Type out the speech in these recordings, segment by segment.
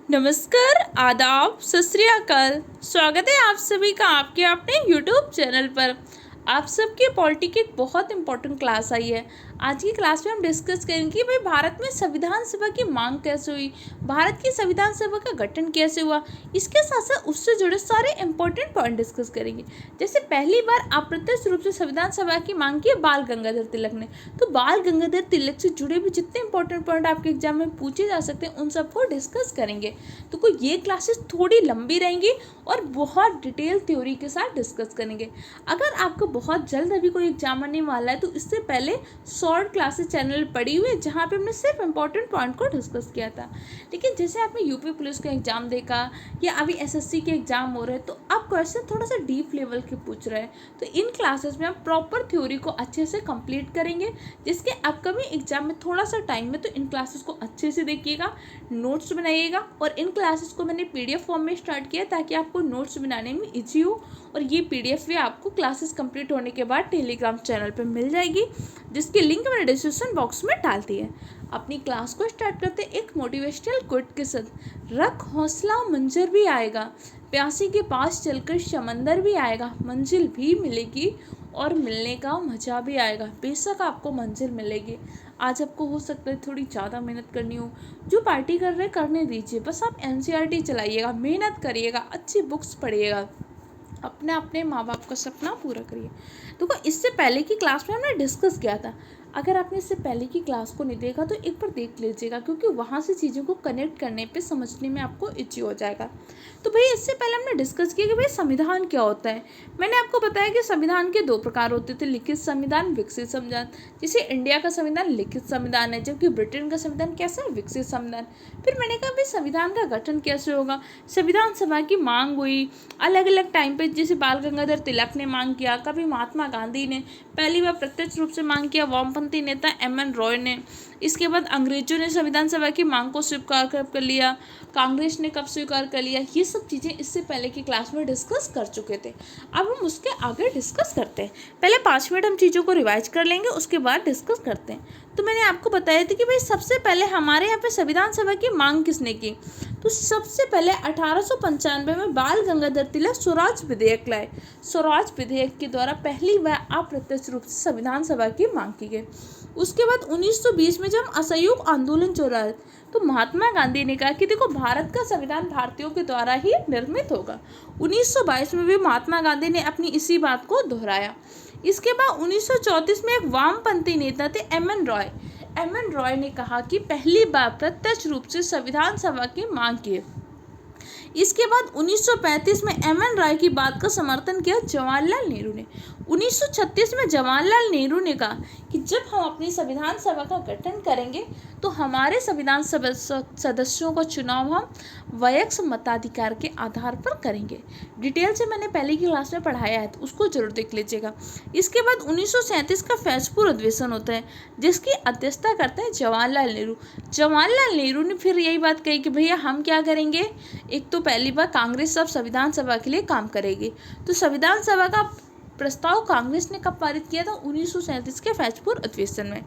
नमस्कार, आदाब, सत श्री अकाल। स्वागत है आप सभी का आपके अपने यूट्यूब चैनल पर। आप सबके पॉलिटी की एक बहुत इंपॉर्टेंट क्लास आई है। आज की क्लास में हम डिस्कस करेंगे कि भाई भारत में संविधान सभा की मांग कैसे हुई, भारत की संविधान सभा का गठन कैसे हुआ। इसके साथ साथ उससे जुड़े सारे इंपॉर्टेंट पॉइंट डिस्कस करेंगे। जैसे पहली बार अप्रत्यक्ष रूप से संविधान सभा की मांग की बाल गंगाधर तिलक ने, तो बाल गंगाधर तिलक से जुड़े भी जितने इंपॉर्टेंट पॉइंट आपके एग्जाम में पूछे जा सकते हैं उन सबको डिस्कस करेंगे। तो कोई ये क्लासेस थोड़ी लंबी रहेंगी और बहुत डिटेल थ्योरी के साथ डिस्कस करेंगे। अगर आपको बहुत जल्द अभी कोई एग्जाम आने वाला है तो इससे पहले शॉर्ट क्लासेस चैनल पड़ी हुई है जहाँ पे हमने सिर्फ इंपॉर्टेंट पॉइंट को डिस्कस किया था। लेकिन जैसे आपने यूपी पुलिस का एग्जाम देखा या अभी एसएससी के एग्जाम हो रहे हैं तो अब क्वेश्चन थोड़ा सा डीप लेवल के पूछ रहे हैं, तो इन क्लासेस में हम प्रॉपर थ्योरी को अच्छे से कंप्लीट करेंगे। जिसके अपकमिंग एग्जाम में थोड़ा सा टाइम में तो इन क्लासेस को अच्छे से देखिएगा, नोट्स बनाइएगा। और इन क्लासेस को मैंने पीडीएफ फॉर्म में स्टार्ट किया ताकि आपको नोट्स बनाने में ईजी हो। और ये पीडीएफ भी आपको क्लासेस कंप्लीट होने के बाद टेलीग्राम चैनल पे मिल जाएगी, जिसकी लिंक मैंने डिस्क्रिप्शन बॉक्स में डाल दी है। अपनी क्लास को स्टार्ट करते एक मोटिवेशनल कोट के साथ। रख हौसला, मंजर भी आएगा, प्यासी के पास चलकर समंदर भी आएगा, मंजिल भी मिलेगी और मिलने का मज़ा भी आएगा। बेशक आपको मंजिल मिलेगी। आज आपको हो सकता है थोड़ी ज़्यादा मेहनत करनी हो, जो पार्टी कर रहे करने दीजिए, बस आप एनसीईआरटी चलाइएगा, मेहनत करिएगा, अच्छी बुक्स पढ़िएगा, अपने अपने माँ बाप का सपना पूरा करिए। देखो, इससे पहले की क्लास में हमने डिस्कस किया था। अगर आपने इससे पहले की क्लास को नहीं देखा तो एक बार देख लीजिएगा, क्योंकि वहाँ से चीज़ों को कनेक्ट करने पे समझने में आपको इजी हो जाएगा। तो भाई इससे पहले हमने डिस्कस किया कि भाई संविधान क्या होता है। मैंने आपको बताया कि संविधान के दो प्रकार होते थे, लिखित संविधान, विकसित संविधान। जैसे इंडिया का संविधान लिखित संविधान है, जबकि ब्रिटेन का संविधान कैसा है, विकसित संविधान। फिर मैंने कहा भाई संविधान का गठन कैसे होगा। संविधान सभा की मांग हुई अलग अलग टाइम पे, जैसे बाल गंगाधर तिलक ने मांग किया, कभी महात्मा गांधी ने पहली बार प्रत्यक्ष रूप से मांग किया, वामपंथी नेता एम.एन. रॉय ने। इसके बाद अंग्रेजों ने संविधान सभा की मांग को स्वीकार कर लिया, कांग्रेस ने कब स्वीकार कर लिया। ये सब चीज़ें इससे पहले की क्लास में डिस्कस कर चुके थे। अब हम उसके आगे डिस्कस करते हैं। पहले 5 मिनट हम चीज़ों को रिवाइज कर लेंगे, उसके बाद डिस्कस करते हैं। तो मैंने आपको बताया था कि भाई सबसे पहले हमारे यहाँ पे संविधान सभा की मांग किसने की। तो सबसे पहले 1895 में बाल गंगाधर तिलक स्वराज विधेयक लाए। स्वराज विधेयक के द्वारा पहली बार अप्रत्यक्ष रूप से संविधान सभा की मांग की गई। उसके बाद 1920 में जब असहयोग आंदोलन चल रहा है तो महात्मा गांधी ने कहा कि देखो, भारत का संविधान भारतीयों के द्वारा ही निर्मित होगा। 1922 में भी महात्मा गांधी ने अपनी इसी बात को दोहराया। इसके बाद 1934 में एक वामपंथी नेता थे एम.एन. रॉय। एम.एन. रॉय ने कहा कि पहली बार प्रत्यक्ष रूप से संविधान सभा की मांग की। इसके बाद 1935 में एम.एन. रॉय की बात का समर्थन किया जवाहरलाल नेहरू ने। 1936 में जवाहरलाल नेहरू ने कहा कि जब हम अपनी संविधान सभा का गठन करेंगे तो हमारे संविधान सदस्यों का चुनाव हम वयस्क मताधिकार के आधार पर करेंगे। डिटेल से मैंने पहले की क्लास में पढ़ाया है, तो उसको जरूर देख लीजिएगा। इसके बाद 1937 का फैजपुर अधिवेशन होता है, जिसकी अध्यक्षता करते हैं जवाहरलाल नेहरू। जवाहरलाल नेहरू ने फिर यही बात कही कि भैया हम क्या करेंगे, एक तो पहली बार कांग्रेस अब संविधान सभा के लिए काम करेगी। तो संविधान सभा का प्रस्ताव कांग्रेस ने कब पारित किया था, 1937 के फैजपुर अधिवेशन में।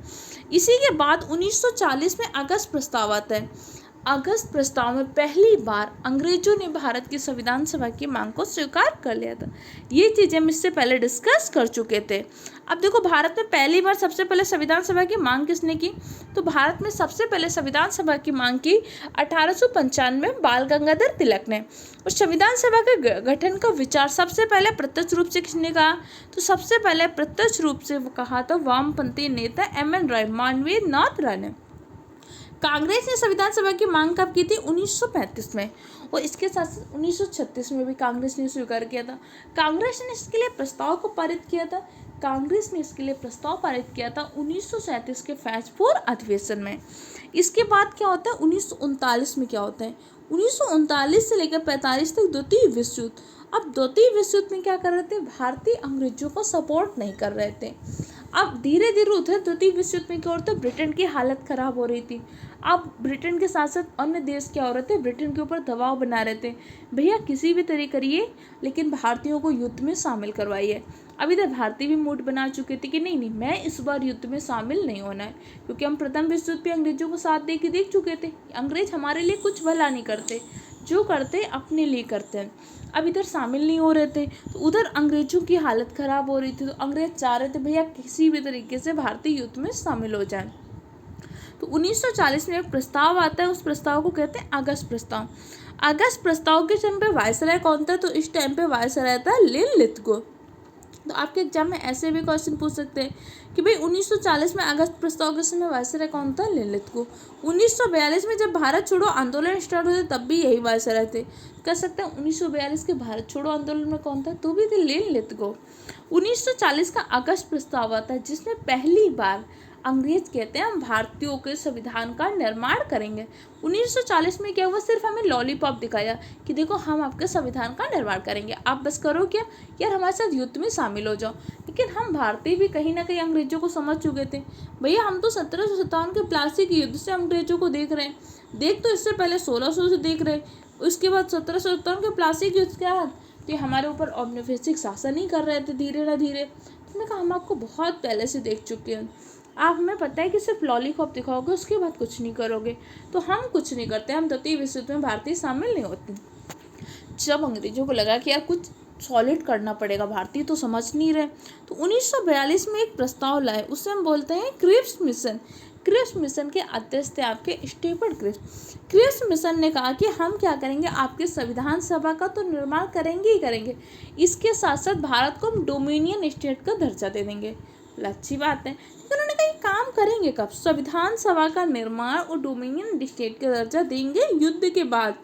इसी के बाद 1940 में अगस्त प्रस्ताव आता है। अगस्त प्रस्ताव में पहली बार अंग्रेजों ने भारत की संविधान सभा की मांग को स्वीकार कर लिया था। ये चीज़ें हम इससे पहले डिस्कस कर चुके थे। अब देखो, भारत में पहली बार सबसे पहले संविधान सभा की मांग किसने की, तो भारत में सबसे पहले संविधान सभा की मांग की 1895 में बाल गंगाधर तिलक ने। और संविधान सभा के गठन का विचार सबसे पहले प्रत्यक्ष रूप से किसने कहा, तो सबसे पहले प्रत्यक्ष रूप से वो कहा था वामपंथी नेता एम.एन. रॉय, मानवीय नाथ राय ने। कांग्रेस ने संविधान सभा की मांग कब की थी, 1935 में। और इसके साथ साथ 1936 में भी कांग्रेस ने स्वीकार किया था। कांग्रेस ने इसके लिए प्रस्ताव को पारित किया था। कांग्रेस ने इसके लिए प्रस्ताव पारित किया था 1937 के फैजपुर अधिवेशन में। इसके बाद क्या होता है, 1939 में क्या होता है, 1939 से लेकर 45 तक द्वितीय विश्व युद्ध। अब द्वितीय विश्व युद्ध में क्या कर रहे थे, भारतीय अंग्रेजों को सपोर्ट नहीं कर रहे थे। अब धीरे धीरे उधर द्वितीय विश्व युद्ध में क्या हो रहा था, ब्रिटेन की हालत खराब हो रही थी। अब ब्रिटेन के साथ साथ अन्य देश क्या हो रहे थे, ब्रिटेन के ऊपर दबाव बना रहे थे, भैया किसी भी तरीके करिए लेकिन भारतीयों को युद्ध में शामिल करवाइए। अब इधर भारतीय भी मूड बना चुके थे कि नहीं नहीं, मैं इस बार युद्ध में शामिल नहीं होना है, क्योंकि हम प्रथम विश्व युद्ध में अंग्रेजों को साथ दे के देख चुके थे। अंग्रेज हमारे लिए कुछ भला नहीं करते, जो करते अपने लिए करते हैं। अब इधर शामिल नहीं हो रहे थे, तो उधर अंग्रेजों की हालत खराब हो रही थी, तो अंग्रेज चाह रहे थे भैया किसी भी तरीके से भारतीय युद्ध में शामिल हो जाए। तो 1940 में एक प्रस्ताव आता है, उस प्रस्ताव को कहते हैं अगस्त प्रस्ताव। अगस्त प्रस्ताव के टाइम पे वायसराय कौन था, तो इस टाइम पे वायसराय था लिन लिथगो। तो आपके एग्जाम में ऐसे भी क्वेश्चन पूछ सकते हैं कि भाई 1940 में अगस्त प्रस्ताव के समय वायसराय कौन था, लिन लिथगो। 1942 में जब भारत छोड़ो आंदोलन स्टार्ट हुए तब भी यही वायसराय थे। कह सकते हैं 1942 के भारत छोड़ो आंदोलन में कौन था, तो भी थे लिन लिथगो। 1940 का अगस्त प्रस्ताव आता है, जिसमें पहली बार अंग्रेज कहते हैं हम भारतीयों के संविधान का निर्माण करेंगे। 1940 में क्या हुआ, सिर्फ हमें लॉलीपॉप दिखाया कि देखो हम आपके संविधान का निर्माण करेंगे, आप बस करो क्या यार, हमारे साथ युद्ध में शामिल हो जाओ। लेकिन हम भारतीय भी कहीं ना कहीं अंग्रेजों को समझ चुके थे, भैया हम तो 1757 के प्लासी के युद्ध से अंग्रेजों को देख रहे हैं, देख तो इससे पहले 1600 से देख रहे, उसके बाद 1757 के प्लासी के युद्ध क्या तो हमारे ऊपर औपनिवेशिक शासन ही कर रहे थे धीरे ना धीरे। तो मैंने कहा हम आपको बहुत पहले से देख चुके हैं, आप हमें पता है कि सिर्फ लॉलीपॉप दिखाओगे उसके बाद कुछ नहीं करोगे, तो हम कुछ नहीं करते, हम द्वितीय विश्व युद्ध में भारतीय शामिल नहीं होते। जब अंग्रेजों को लगा कि यार कुछ सॉलिड करना पड़ेगा, भारतीय तो समझ नहीं रहे, तो 1942 में एक प्रस्ताव लाए, उसे हम बोलते हैं क्रिप्स मिशन। क्रिप्स मिशन के अध्यक्ष थे आपके स्टीफन क्रिप्स। क्रिप्स मिशन ने कहा कि हम क्या करेंगे, आपके संविधान सभा का तो निर्माण करेंगे ही करेंगे, इसके साथ साथ भारत को हम डोमिनियन स्टेट का दर्जा दे देंगे। अच्छी बात है, लेकिन उन्होंने कहा काम करेंगे कब, संविधान सभा का निर्माण और डोमिनियन स्टेट का दर्जा देंगे युद्ध के बाद।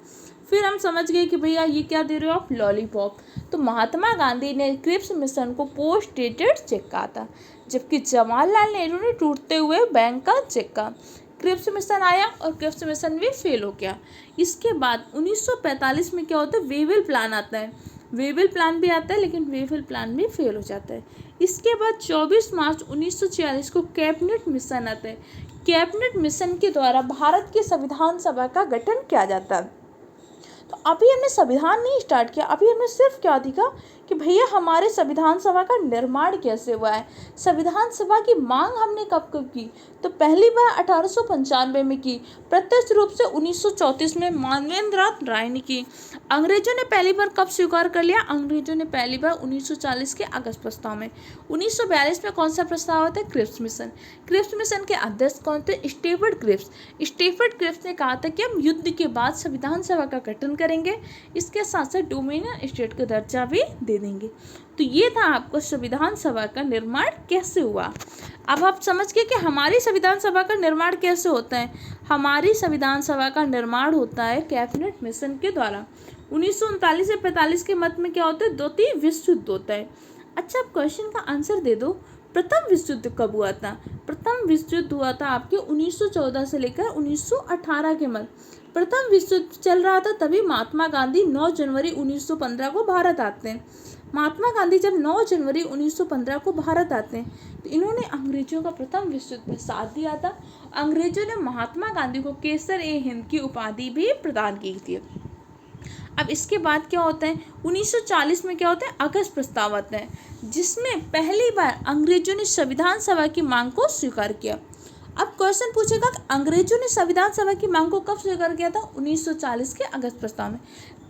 फिर हम समझ गए कि भैया ये क्या दे रहे हो आप, लॉलीपॉप। तो महात्मा गांधी ने क्रिप्स मिशन को पोस्ट डेटेड चेक कहा था, जबकि जवाहरलाल नेहरू ने टूटते हुए बैंक का चेक कहा। क्रिप्स मिशन आया और क्रिप्स मिशन भी फेल हो गया। इसके बाद 1945 में क्या होता है, वेवल प्लान आता है। वेवल प्लान भी आता है लेकिन वेवल प्लान भी फेल हो जाता है। इसके बाद 24 मार्च 1946 को कैबिनेट मिशन आता है। कैबिनेट मिशन के द्वारा भारत की संविधान सभा का गठन किया जाता है। तो अभी हमने संविधान नहीं स्टार्ट किया, अभी हमने सिर्फ क्या दिखा कि भैया हमारे संविधान सभा का निर्माण कैसे हुआ है। संविधान सभा की मांग हमने कब कब की, तो पहली बार 1895 में की, प्रत्यक्ष रूप से 1934 में मानवेंद्रनाथ राय ने की। अंग्रेजों ने पहली बार कब स्वीकार कर लिया, अंग्रेजों ने पहली बार 1940 के अगस्त प्रस्ताव में। 1942 में कौन सा प्रस्ताव आता है, क्रिप्स मिशन। क्रिप्स मिशन के अध्यक्ष कौन थे, स्टीफन क्रिप्स। स्टीफन क्रिप्स ने कहा था कि हम युद्ध के बाद संविधान सभा का गठन करेंगे, इसके साथ साथ डोमिनियन स्टेट का दर्जा भी दे देंगे। तो ये था आपको संविधान सभा का निर्माण कैसे हुआ। अब आप समझ गए कि हमारी संविधान सभा का निर्माण कैसे होता है। हमारी संविधान सभा का निर्माण होता है कैबिनेट मिशन के द्वारा। 1939 से 45 के मध्य में क्या होता है, द्वितीय विश्व युद्ध होता है। अच्छा, आप क्वेश्चन का आंसर दे दो, प्रथम विश्व युद्ध कब हुआ था। प्रथम विश्व युद्ध हुआ था आपके 1914 से लेकर 1918 के मध्य। प्रथम विश्व युद्ध चल रहा था, तभी महात्मा गांधी 9 जनवरी 1915 को भारत आते हैं। महात्मा गांधी जब 9 जनवरी 1915 को भारत आते हैं तो इन्होंने अंग्रेजों का प्रथम विश्व युद्ध में साथ दिया था। अंग्रेजों ने महात्मा गांधी को केसर ए हिंद की उपाधि भी प्रदान की थी। अब इसके बाद क्या होता है, 1940 में क्या होता है, अगस्त प्रस्ताव आता है, जिसमें पहली बार अंग्रेजों ने संविधान सभा की मांग को स्वीकार किया। अब क्वेश्चन पूछेगा कि अंग्रेजों ने संविधान सभा की मांग को कब स्वीकार किया था, 1940 के अगस्त प्रस्ताव में।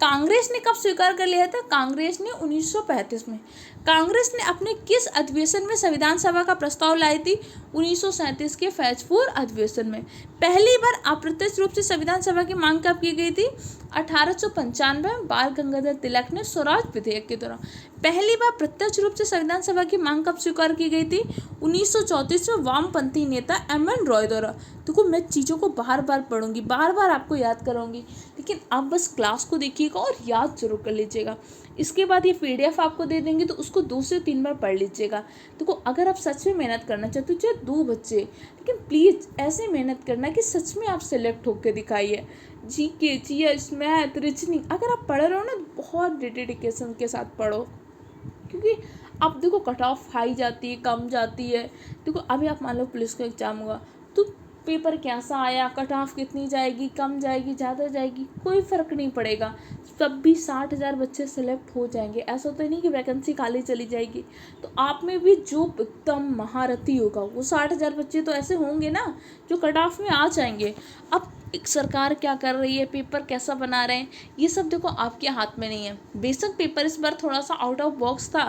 कांग्रेस ने कब स्वीकार कर लिया था, कांग्रेस ने 1935 में। कांग्रेस ने अपने किस अधिवेशन में संविधान सभा का प्रस्ताव लाई थी, 1937 के फैजपुर अधिवेशन में। पहली बार अप्रत्यक्ष रूप से संविधान सभा की मांग कब की गई थी, 1895 में बाल गंगाधर तिलक ने स्वराज विधेयक के दौरान। पहली बार प्रत्यक्ष रूप से संविधान सभा की मांग कब स्वीकार की गई थी, 1934 में वामपंथी नेता एम.एन. रॉय द्वारा। देखो मैं चीज़ों को बार बार पढ़ूंगी, बार बार आपको याद कराऊंगी, लेकिन आप बस क्लास को देखिएगा और याद जरूर कर लीजिएगा। इसके बाद ये PDF आपको दे देंगे तो उसको 2 से 3 बार पढ़ लीजिएगा। देखो अगर आप सच में मेहनत करना चाहते हो, चाहे 2 बच्चे, लेकिन प्लीज़ ऐसे मेहनत करना कि सच में आप सेलेक्ट होकर दिखाइए। GK, GS, मैथ, रीजनिंग अगर आप पढ़ रहे हो ना, बहुत डेडिकेशन के साथ पढ़ो, क्योंकि अब देखो कट ऑफ हाई जाती है, कम जाती है। देखो अभी आप मान लो पुलिस का एग्ज़ाम हुआ, तो पेपर कैसा आया, कट ऑफ कितनी जाएगी, कम जाएगी, ज़्यादा जाएगी, कोई फ़र्क नहीं पड़ेगा, तब भी 60,000 बच्चे सेलेक्ट हो जाएंगे। ऐसा तो नहीं कि वैकेंसी खाली चली जाएगी। तो आप में भी जो एकदम महारथी होगा वो 60,000 बच्चे तो ऐसे होंगे ना जो कट ऑफ में आ जाएंगे। अब एक सरकार क्या कर रही है, पेपर कैसा बना रहे हैं, ये सब देखो आपके हाथ में नहीं है। बेशक पेपर इस बार थोड़ा सा आउट ऑफ बॉक्स था,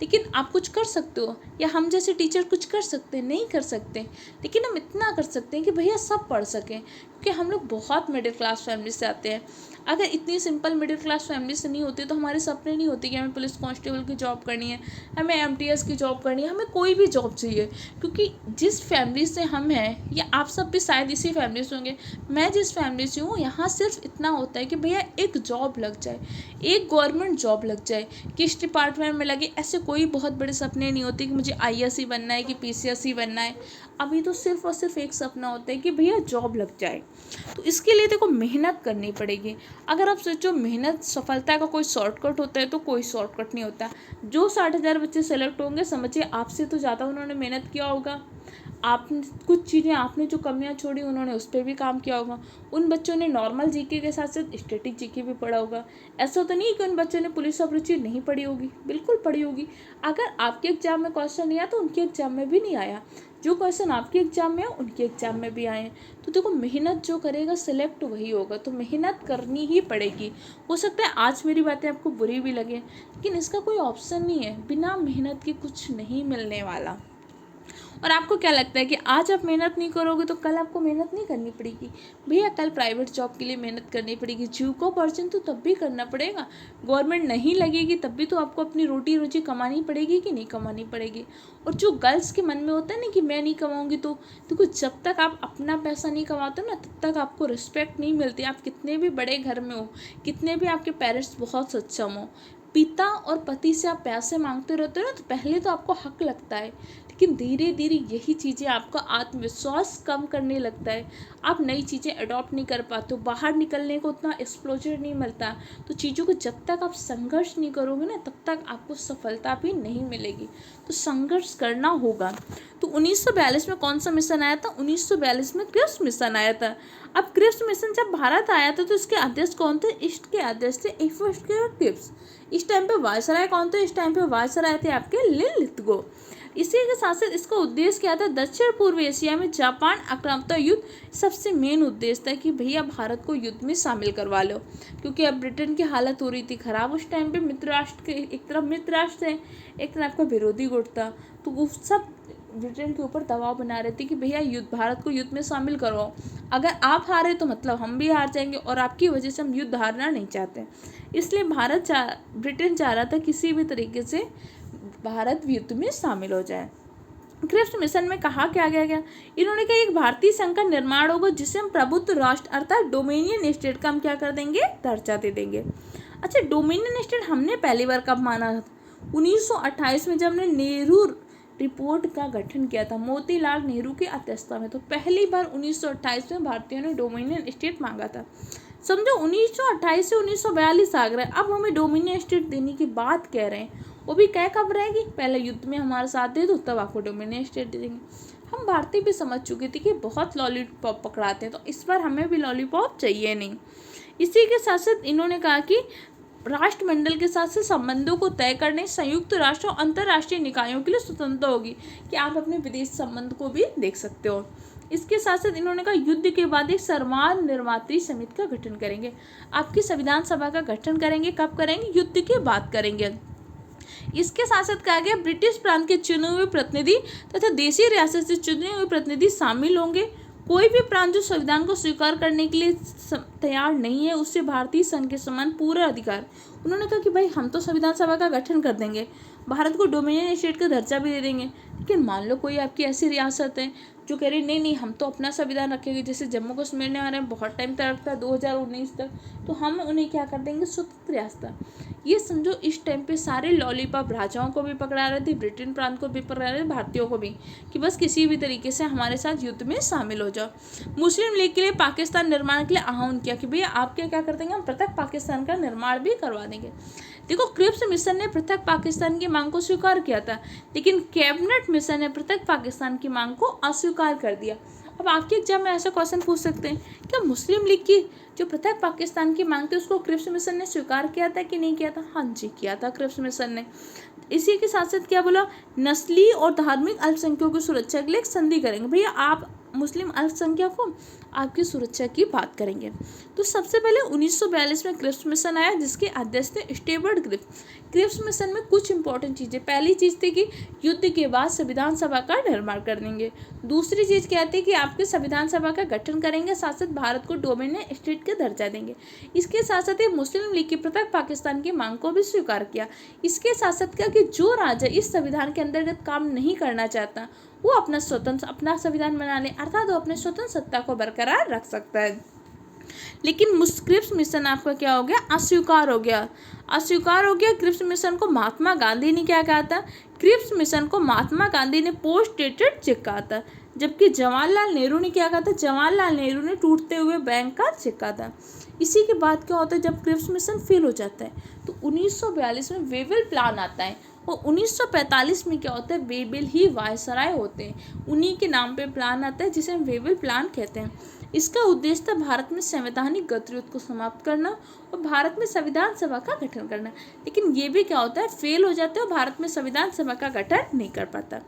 लेकिन आप कुछ कर सकते हो, या हम जैसे टीचर कुछ कर सकते हैं, नहीं कर सकते, लेकिन हम इतना कर सकते हैं कि भैया सब पढ़ सकें, क्योंकि हम लोग बहुत मिडिल क्लास फैमिली से आते हैं। अगर इतनी सिंपल मिडिल क्लास फैमिली से नहीं होती तो हमारे सपने नहीं होते कि हमें पुलिस कांस्टेबल की जॉब करनी है, हमें एमटीएस की जॉब करनी है, हमें कोई भी जॉब चाहिए। क्योंकि जिस फैमिली से हम हैं, या आप सब भी शायद इसी फैमिली से होंगे, मैं जिस फैमिली से हूँ, यहाँ सिर्फ इतना होता है कि भैया एक जॉब लग जाए, एक गवर्नमेंट जॉब लग जाए, किस डिपार्टमेंट में लगे। ऐसे कोई बहुत बड़े सपने नहीं होते कि मुझे आईएएस बनना है कि पीसीएस बनना है। अभी तो सिर्फ और सिर्फ एक सपना होता है कि भैया जॉब लग जाए। तो इसके लिए देखो मेहनत करनी पड़ेगी। अगर आप सोचो मेहनत सफलता का कोई शॉर्टकट होता है, तो कोई शॉर्टकट नहीं होता। जो 60,000 बच्चे सेलेक्ट होंगे, समझिए आपसे तो ज़्यादा उन्होंने मेहनत किया होगा। आप कुछ चीज़ें आपने जो कमियां छोड़ी, उन्होंने उस पर भी काम किया होगा। उन बच्चों ने नॉर्मल जीके के साथ साथ स्टैटिक जीके भी पढ़ा होगा। ऐसा तो नहीं कि उन बच्चों ने पुलिस अभिरुचि नहीं पढ़ी होगी, बिल्कुल पढ़ी होगी। अगर आपके एग्जाम में क्वेश्चन नहीं आया तो उनके एग्जाम में भी नहीं आया। जो क्वेश्चन आपके एग्जाम में है उनके एग्जाम में भी आए। तो देखो मेहनत जो करेगा सिलेक्ट वही होगा, तो मेहनत करनी ही पड़ेगी। हो सकता है आज मेरी बातें आपको बुरी भी लगे, लेकिन इसका कोई ऑप्शन नहीं है, बिना मेहनत के कुछ नहीं मिलने वाला। और आपको क्या लगता है कि आज आप मेहनत नहीं करोगे तो कल आपको मेहनत नहीं करनी पड़ेगी? भैया कल प्राइवेट जॉब के लिए मेहनत करनी पड़ेगी, जीविकोपार्जन तो तब भी करना पड़ेगा। गवर्नमेंट नहीं लगेगी तब भी तो आपको अपनी रोटी रोजी कमानी पड़ेगी कि नहीं कमानी पड़ेगी। और जो गर्ल्स के मन में होता है ना कि मैं नहीं कमाऊंगी, तो देखो जब तक आप अपना पैसा नहीं कमाते हो ना, तब तक आपको रिस्पेक्ट नहीं मिलती। आप कितने भी बड़े घर में हो, कितने भी आपके पेरेंट्स बहुत सक्षम हो, पिता और पति से आप पैसे मांगते रहते हो ना, तो पहले तो आपको हक लगता है, लेकिन धीरे धीरे यही चीज़ें आपका आत्मविश्वास कम करने लगता है। आप नई चीज़ें अडॉप्ट नहीं कर पाते हो, बाहर निकलने को उतना एक्सप्लोजर नहीं मिलता। तो चीज़ों को जब तक आप संघर्ष नहीं करोगे ना, तब तक आपको सफलता भी नहीं मिलेगी। तो संघर्ष करना होगा। तो 1942 में कौन सा मिशन आया था? 1942 में क्रिप्स मिशन आया था। अब क्रिप्स मिशन जब भारत आया था तो इसके अध्यक्ष कौन थे? ईस्ट के अध्यक्ष थे एफर्स्ट क्रिप्स। इस टाइम पे वायसराय कौन थे? इस टाइम पे वायसराय थे आपके लिन लिथगो। इसी के साथ साथ इसका उद्देश्य क्या था? दक्षिण पूर्व एशिया में जापान आक्रामकता युद्ध सबसे मेन उद्देश्य था कि भैया भारत को युद्ध में शामिल करवा लो, क्योंकि अब ब्रिटेन की हालत हो रही थी खराब। उस टाइम पे मित्र राष्ट्र के एक तरफ मित्र राष्ट्र थे, एक तरफ आपका विरोधी गुट था, तो वो सब ब्रिटेन के ऊपर दबाव बना रहे थे कि भैया युद्ध, भारत को युद्ध में शामिल करो। अगर आप हारे तो मतलब हम भी हार जाएंगे, और आपकी वजह से हम युद्ध हारना नहीं चाहते। इसलिए ब्रिटेन चाह रहा था किसी भी तरीके से भारत युद्ध में शामिल हो जाए। क्रिप्स मिशन में कहा क्या गया? इन्होंने कहा एक भारतीय संघ का निर्माण होगा जिससे हम प्रबुद्ध राष्ट्र अर्थात डोमिनियन स्टेट का हम क्या कर देंगे? दर्जा दे देंगे। अच्छा, डोमिनियन स्टेट हमने पहली बार कब माना था? 1928 में, जब हमने नेहरू रिपोर्ट का गठन किया था मोतीलाल नेहरू की अध्यक्षता में। तो पहली बार 1928 में भारतीयों ने डोमिनियन स्टेट मांगा था। समझो 1928 से 1942 आ गए, अब हमें डोमिनियन स्टेट देने की बात कह रहे हैं। वो भी क्या कब रहेगी? पहले युद्ध में हमारे साथ दे दो, तब आपको डोमिनियन स्टेट दे देंगे। हम भारतीय भी समझ चुके थे कि बहुत लॉलीपॉप पकड़ाते हैं, तो इस बार हमें भी लॉलीपॉप चाहिए नहीं। इसी के साथ साथ इन्होंने कहा कि राष्ट्रमंडल के साथ से संबंधों को तय करने संयुक्त राष्ट्र और अंतर्राष्ट्रीय निकायों के लिए स्वतंत्र होगी, कि आप अपने विदेश संबंध को भी देख सकते हो। इसके साथ साथ इन्होंने कहा युद्ध के बाद एक सर्वमान्य निर्वाचित समिति का गठन करेंगे। आपकी संविधान सभा का गठन करेंगे, कब करेंगे? युद्ध के बाद करेंगे। इसके साथ साथ कहा गया ब्रिटिश प्रांत के चुने हुए प्रतिनिधि तथा देशी रियासत से चुने हुए प्रतिनिधि शामिल होंगे। कोई भी प्रांत जो संविधान को स्वीकार करने के लिए तैयार नहीं है, उससे भारतीय संघ के समान पूरा अधिकार। उन्होंने कहा कि भाई हम तो संविधान सभा का गठन कर देंगे, भारत को डोमिनियन स्टेट का दर्जा भी दे देंगे, लेकिन मान लो कोई आपकी ऐसी रियासत है जो कह रही नहीं हम तो अपना संविधान रखेंगे, जैसे जम्मू कश्मीर ने हमारे बहुत टाइम तक रखता 2019 तक, तो हम उन्हें क्या कर देंगे? स्वतंत्र रियासत। ये समझो इस टाइम पे सारे लॉलीपॉप राजाओं को भी पकड़ा रहे थे, ब्रिटेन प्रांत को भी पकड़ा रहे थे, भारतीयों को भी, कि बस किसी भी तरीके से हमारे साथ युद्ध में शामिल हो जाओ। मुस्लिम लीग के लिए पाकिस्तान निर्माण के लिए आह्वान किया किया कि भैया आपके क्या कर देंगे, हम पृथक पाकिस्तान का निर्माण भी करवा देंगे। देखो, क्रिप्स मिशन ने पृथक पाकिस्तान की मांग को स्वीकार किया था, लेकिन कैबिनेट मिशन ने पृथक पाकिस्तान की मांग को अस्वीकार कर दिया। अब आपके एग्जाम में ऐसा क्वेश्चन पूछ सकते हैं, क्या मुस्लिम लीग की जो पृथक पाकिस्तान की मांग थी उसको क्रिप्स मिशन ने स्वीकार किया था कि नहीं किया था? हाँ जी, किया था क्रिप्स मिशन ने। इसी के साथ साथ क्या बोला, नस्ली और धार्मिक अल्पसंख्यकों की सुरक्षा के लिए एक संधि करेंगे। भैया आप मुस्लिम अल्पसंख्यकों आपकी सुरक्षा की बात करेंगे। तो सबसे पहले 1942 में क्रिप्स मिशन आया, जिसके अध्यक्ष थे स्टेवर्ट क्रिप्स। क्रिप्स मिशन में कुछ इंपॉर्टेंट चीज़ें, पहली चीज़ थी कि युद्ध के बाद संविधान सभा का निर्माण कर देंगे। दूसरी चीज़ क्या थी कि आपके संविधान सभा का गठन करेंगे, साथ साथ भारत को डोमिनेंट स्टेट का दर्जा देंगे। इसके साथ साथ मुस्लिम लीग की पृथक पाकिस्तान की मांग को भी स्वीकार किया। इसके साथ साथ क्या कि जो राज्य इस संविधान के अंतर्गत काम नहीं करना चाहता वो अपना संविधान बना ले, अर्थात वो अपने स्वतंत्र सत्ता को बरकरार रख सकता है। लेकिन क्रिप्स मिशन आपका क्या हो गया, अस्वीकार हो गया। क्रिप्स मिशन को महात्मा गांधी ने क्या कहा था, क्रिप्स मिशन को महात्मा गांधी ने पोस्ट डेटेड चेक कहा था, जबकि जवाहरलाल नेहरू ने क्या कहा था, जवाहरलाल नेहरू ने टूटते हुए बैंक का चेक कहा था। इसी के बाद क्या होता है, जब क्रिप्स मिशन फेल हो जाता है तो 1942 में वेविल प्लान आता है, और 1945 में क्या होता है, वेविल ही वायसराय होते हैं, उन्हीं के नाम पे प्लान आता है जिसे हम वेविल प्लान कहते हैं। इसका उद्देश्य था भारत में संवैधानिक गतिरोध को समाप्त करना और भारत में संविधान सभा का गठन करना। लेकिन ये भी क्या होता है, फेल हो जाता है और भारत में संविधान सभा का गठन नहीं कर पाता।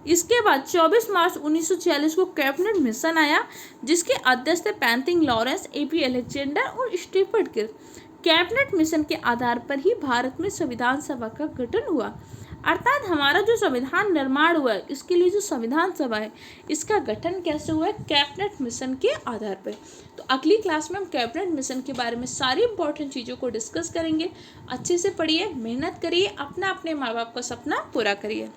इसके बाद 24 मार्च 1946 को कैबिनेट मिशन आया, जिसके अध्यक्ष थे पैंथिंग लॉरेंस, AP अलेक्जेंडर और स्टीफर्ड क्रिप्स। कैबिनेट मिशन के आधार पर ही भारत में संविधान सभा का गठन हुआ, अर्थात हमारा जो संविधान निर्माण हुआ है इसके लिए जो संविधान सभा है इसका गठन कैसे हुआ है, कैबिनेट मिशन के आधार पर। तो अगली क्लास में हम कैबिनेट मिशन के बारे में सारी इंपॉर्टेंट चीज़ों को डिस्कस करेंगे। अच्छे से पढ़िए, मेहनत करिए, अपना अपने माँ बाप का सपना पूरा करिए।